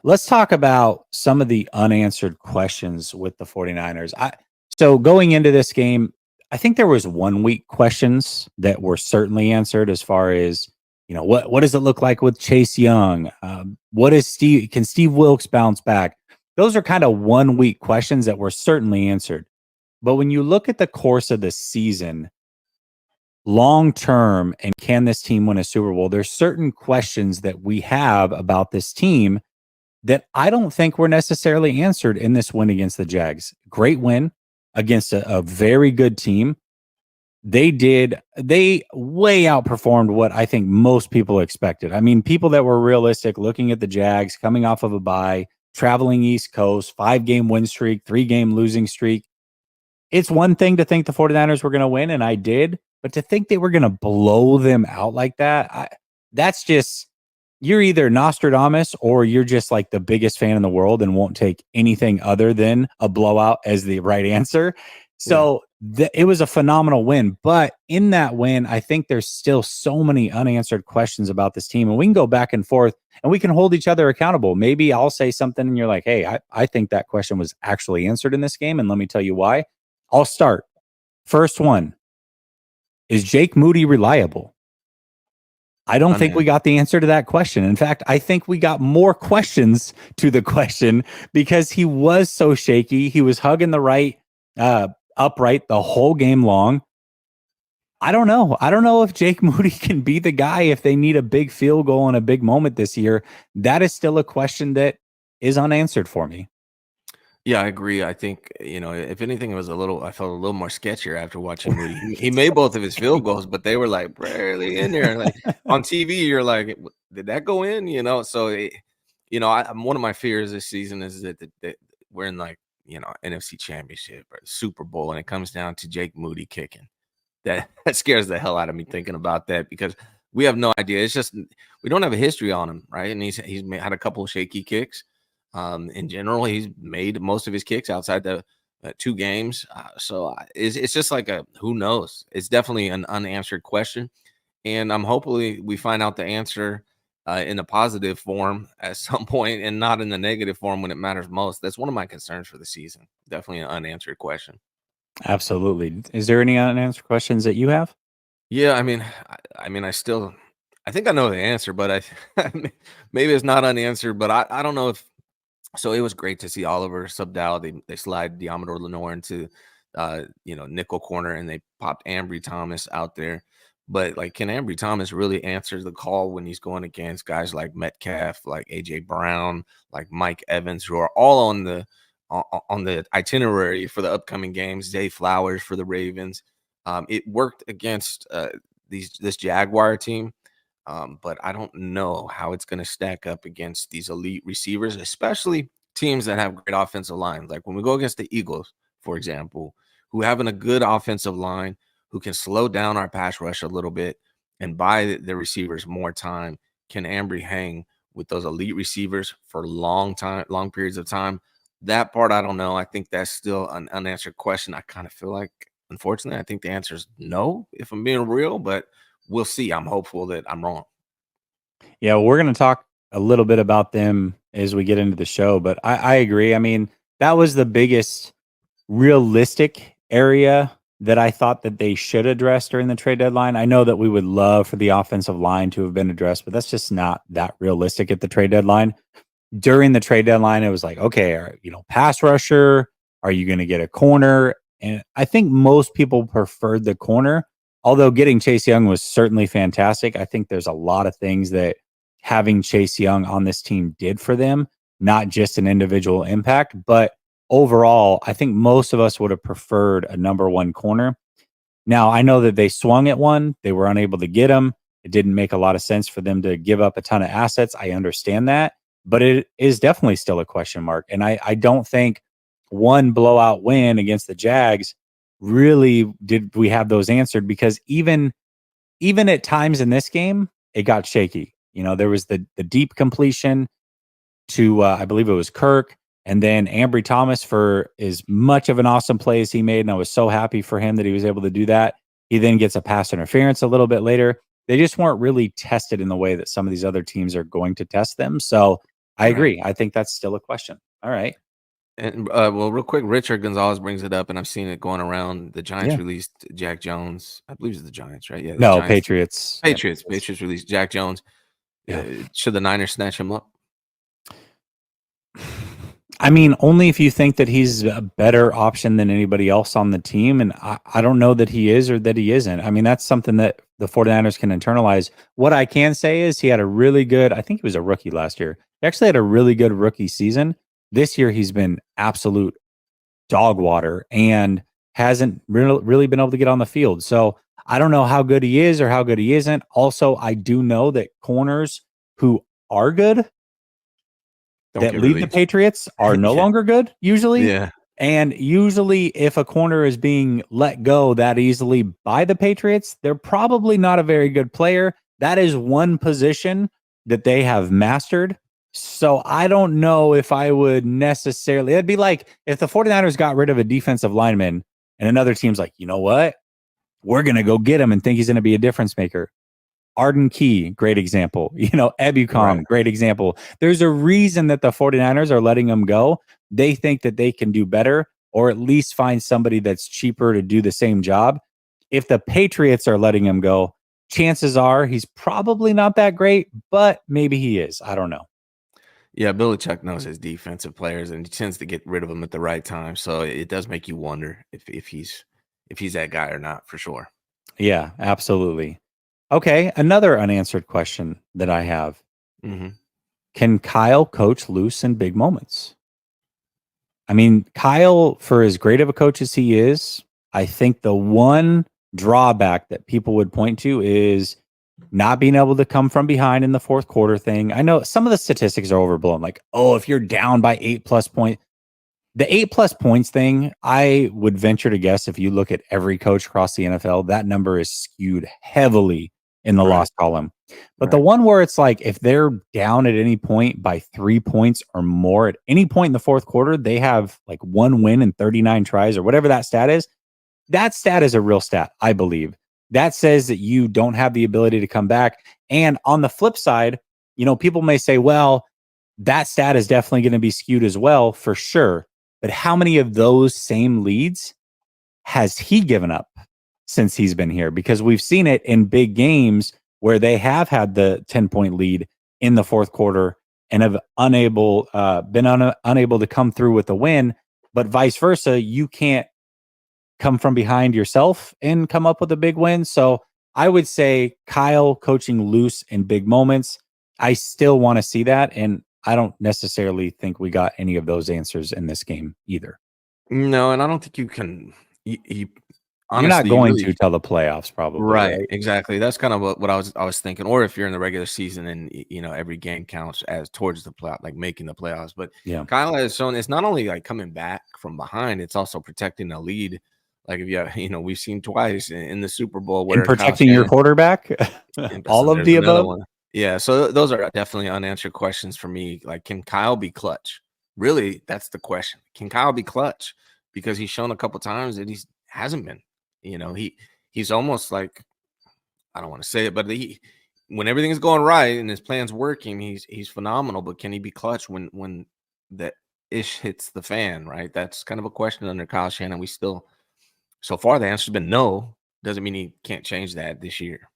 Let's talk about some of the unanswered questions with the 49ers. So going into this game, I think there was 1 week questions that were certainly answered as far as, what does it look like with Chase Young? What is can Steve Wilkes bounce back? Those are kind of 1 week questions that were certainly answered. But when you look at the course of the season, long term, and can this team win a Super Bowl, there's certain questions that we have about this team that I don't think were necessarily answered in this win against the Jags. Great win against a very good team. They way outperformed what I think most people expected. I mean, people that were realistic looking at the Jags coming off of a bye, traveling East Coast, 5-game win streak, 3-game losing streak. It's one thing to think the 49ers were going to win, and I did, but to think they were going to blow them out like that, that's just, you're either Nostradamus or you're just like the biggest fan in the world and won't take anything other than a blowout as the right answer. So it was a phenomenal win. But in that win, I think there's still so many unanswered questions about this team. And we can go back and forth and we can hold each other accountable. Maybe I'll say something and you're like, hey, I think that question was actually answered in this game. And let me tell you why. I'll start. First one, is Jake Moody reliable? I don't think we got the answer to that question. In fact, I think we got more questions to the question because he was so shaky. He was hugging the right upright the whole game long. I don't know. I don't know if Jake Moody can be the guy if they need a big field goal in a big moment this year. That is still a question that is unanswered for me. Yeah, I agree. I think, if anything, I felt a little more sketchier after watching Moody. He made both of his field goals, but they were like barely in there. Like on TV, you're like, did that go in? So, one of my fears this season is that we're in NFC Championship or Super Bowl, and it comes down to Jake Moody kicking. That scares the hell out of me thinking about that because we have no idea. It's just we don't have a history on him, right? And he's had a couple of shaky kicks. In general, he's made most of his kicks outside the 2 games. So it's just like who knows? It's definitely an unanswered question. And hopefully we find out the answer in a positive form at some point and not in the negative form when it matters most. That's one of my concerns for the season. Definitely an unanswered question. Absolutely. Is there any unanswered questions that you have? Yeah, I mean, I think I know the answer, but maybe it's not unanswered, but I don't know if. So it was great to see Oliver subbed out. They slide Diamador Lenore into, nickel corner, and they popped Ambry Thomas out there. But can Ambry Thomas really answer the call when he's going against guys like Metcalf, like AJ Brown, like Mike Evans, who are all on the itinerary for the upcoming games? Zay Flowers for the Ravens. It worked against this Jaguar team. But I don't know how it's going to stack up against these elite receivers, especially teams that have great offensive lines. Like when we go against the Eagles, for example, who have a good offensive line, who can slow down our pass rush a little bit and buy the receivers more time. Can Ambry hang with those elite receivers for long periods of time? That part, I don't know. I think that's still an unanswered question. I kind of feel like, unfortunately, I think the answer is no, if I'm being real, but we'll see. I'm hopeful that I'm wrong. Yeah, we're going to talk a little bit about them as we get into the show, but I agree. I mean, that was the biggest realistic area that I thought that they should address during the trade deadline. I know that we would love for the offensive line to have been addressed, but that's just not that realistic at the trade deadline. During the trade deadline, it was like, okay, pass rusher, are you going to get a corner? And I think most people preferred the corner. Although getting Chase Young was certainly fantastic, I think there's a lot of things that having Chase Young on this team did for them, not just an individual impact, but overall, I think most of us would have preferred a number 1 corner. Now, I know that they swung at one. They were unable to get him. It didn't make a lot of sense for them to give up a ton of assets. I understand that, but it is definitely still a question mark. And I don't think one blowout win against the Jags really did we have those answered, because even at times in this game, it got shaky. There was the deep completion to I believe it was Kirk, and then Ambry Thomas for as much of an awesome play as he made, and I was so happy for him that he was able to do that. He then gets a pass interference a little bit later. They just weren't really tested in the way that some of these other teams are going to test them. So I Right. agree. I think that's still a question. All right. And well, real quick, Richard Gonzalez brings it up, and I've seen it going around. The Giants Yeah. released Jack Jones. I believe it's the Giants, right? Yeah, the No, Giants. Patriots. Yeah, Patriots released Jack Jones. yeah. Should the Niners snatch him up? I mean, only if you think that he's a better option than anybody else on the team. And I don't know that he is or that he isn't. I mean, that's something that the 49ers can internalize. What I can say is he had a really good, I think he was a rookie last year. He actually had a really good rookie season. This year, he's been absolute dog water and hasn't really been able to get on the field. So I don't know how good he is or how good he isn't. Also, I do know that corners who are good Don't that get leave the released. Patriots are no Yeah, longer good usually. yeah, And usually, if a corner is being let go that easily by the Patriots, they're probably not a very good player. That is one position that they have mastered. So I don't know if I would necessarily, it'd be like if the 49ers got rid of a defensive lineman and another team's like, you know what? We're going to go get him and think he's going to be a difference maker. Arden Key, great example. right. Ebukam, great example. There's a reason that the 49ers are letting him go. They think that they can do better or at least find somebody that's cheaper to do the same job. If the Patriots are letting him go, chances are he's probably not that great, but maybe he is. I don't know. Yeah, Belichick knows his defensive players, and he tends to get rid of them at the right time. So it does make you wonder if he's that guy or not, for sure. Yeah, absolutely. Okay, another unanswered question that I have. Hmm. Can Kyle coach loose in big moments? I mean, Kyle, for as great of a coach as he is, I think the one drawback that people would point to is not being able to come from behind in the fourth quarter thing. I know some of the statistics are overblown. Like, oh, if you're down by 8+ points, the 8+ points thing, I would venture to guess if you look at every coach across the NFL, that number is skewed heavily in the Right, loss column. But the right. one where it's like if they're down at any point by 3 points or more at any point in the fourth quarter, they have like one win in 39 tries or whatever that stat is. That stat is a real stat, I believe. That says that you don't have the ability to come back. And on the flip side, people may say, well, that stat is definitely going to be skewed as well, for sure. But how many of those same leads has he given up since he's been here? Because we've seen it in big games where they have had the 10-point lead in the fourth quarter and have unable to come through with a win. But vice versa, you can't come from behind yourself and come up with a big win. So I would say Kyle coaching loose in big moments. I still want to see that. And I don't necessarily think we got any of those answers in this game either. No, and I don't think you can. You You're not honestly, you going really to tell the playoffs, probably, right, right? exactly. That's kind of what I was thinking. Or if you're in the regular season and every game counts as towards the play, like making the playoffs. But Yeah. Kyle has shown it's not only like coming back from behind; it's also protecting a lead. Like if you have, we've seen twice in the Super Bowl In where Kyle protecting your Shannon. quarterback, And so all of there's the another above. one. Yeah, so those are definitely unanswered questions for me. Like, can Kyle be clutch? Really, that's the question. Can Kyle be clutch? Because he's shown a couple times that he's hasn't been. He's almost like, I don't want to say it, but when everything's going right and his plan's working, he's phenomenal. But can he be clutch when the ish hits the fan? Right, that's kind of a question under Kyle Shannon. We still, so far, the answer's been no. Doesn't mean he can't change that this year.